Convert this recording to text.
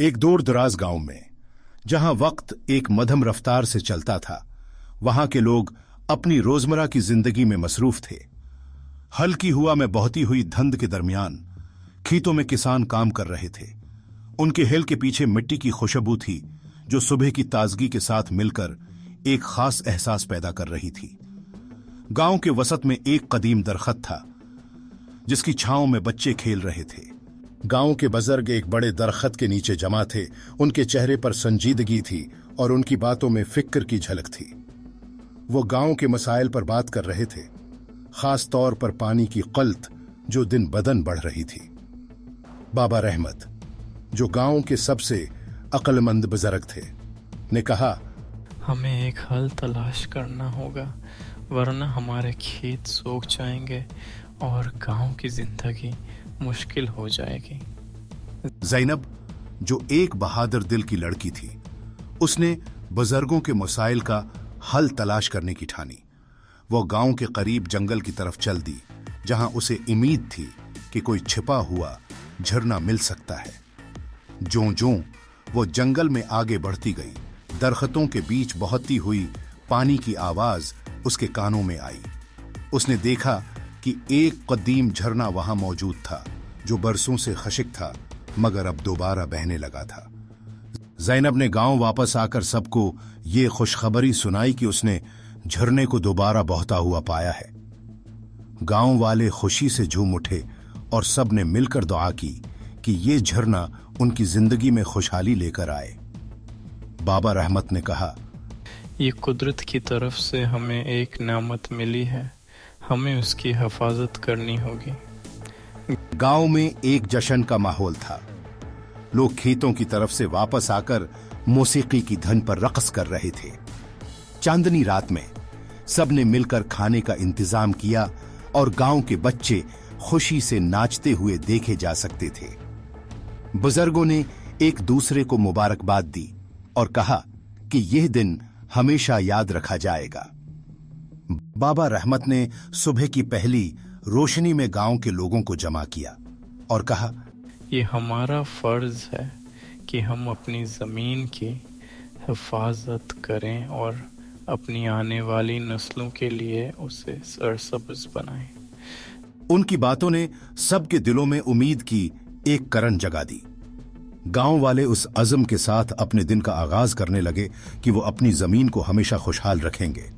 एक दूर दराज गांव में, जहां वक्त एक मध्यम रफ्तार से चलता था, वहां के लोग अपनी रोजमर्रा की जिंदगी में मसरूफ थे। हल्की हुआ में बहती हुई धुंध के दरमियान खेतों में किसान काम कर रहे थे। उनके हिल के पीछे मिट्टी की खुशबू थी, जो सुबह की ताजगी के साथ मिलकर एक खास एहसास पैदा कर रही थी। गांव के वसत में एक कदीम दरख्त था, जिसकी छांव में बच्चे खेल रहे थे। गांव के बुजुर्ग एक बड़े दरख्त के नीचे जमा थे। उनके चेहरे पर संजीदगी थी और उनकी बातों में फिक्र की झलक थी। वो गांव के मसाइल पर बात कर रहे थे, खास तौर पर पानी की क़ल्त जो दिन बदन बढ़ रही थी। बाबा रहमत, जो गांव के सबसे अक्लमंद बुजुर्ग थे, ने कहा, हमें एक हल तलाश करना होगा, वरना हमारे खेत सूख जाएंगे और गांव की जिंदगी मुश्किल हो जाएगी। ज़ैनब, जो एक बहादुर दिल की लड़की थी, उसने बुजुर्गों के मसाइल का हल तलाश करने की ठानी। वो गांव के करीब जंगल की तरफ चल दी, जहां उसे उम्मीद थी कि कोई छिपा हुआ झरना मिल सकता है। ज्यों-ज्यों वो जंगल में आगे बढ़ती गई, दरख्तों के बीच बहती हुई पानी की आवाज उसके कानों में आई। उसने देखा कि एक कदीम झरना वहां मौजूद था, जो बरसों से खशिक था, मगर अब दोबारा बहने लगा था। ज़ैनब ने गांव वापस आकर सबको ये खुशखबरी सुनाई कि उसने झरने को दोबारा बहता हुआ पाया है। गांव वाले खुशी से झूम उठे और सब ने मिलकर दुआ की कि ये झरना उनकी जिंदगी में खुशहाली लेकर आए। बाबा रहमत ने कहा, ये कुदरत की तरफ से हमें एक नेमत मिली है, हमें उसकी हिफाजत करनी होगी। गांव में एक जश्न का माहौल था। लोग खेतों की तरफ से वापस आकर मौसीकी की धुन पर रक़्स कर रहे थे। चांदनी रात में सबने मिलकर खाने का इंतजाम किया और गांव के बच्चे खुशी से नाचते हुए देखे जा सकते थे। बुजुर्गों ने एक दूसरे को मुबारकबाद दी और कहा कि यह दिन हमेशा याद रखा जाएगा। बाबा रहमत ने सुबह की पहली रोशनी में गांव के लोगों को जमा किया और कहा, ये हमारा फर्ज है कि हम अपनी ज़मीन की हिफाजत करें और अपनी आने वाली नस्लों के लिए उसे सरसब्ज बनाएं। उनकी बातों ने सबके दिलों में उम्मीद की एक करन जगा दी। गांव वाले उस अज़्म के साथ अपने दिन का आगाज करने लगे कि वो अपनी जमीन को हमेशा खुशहाल रखेंगे।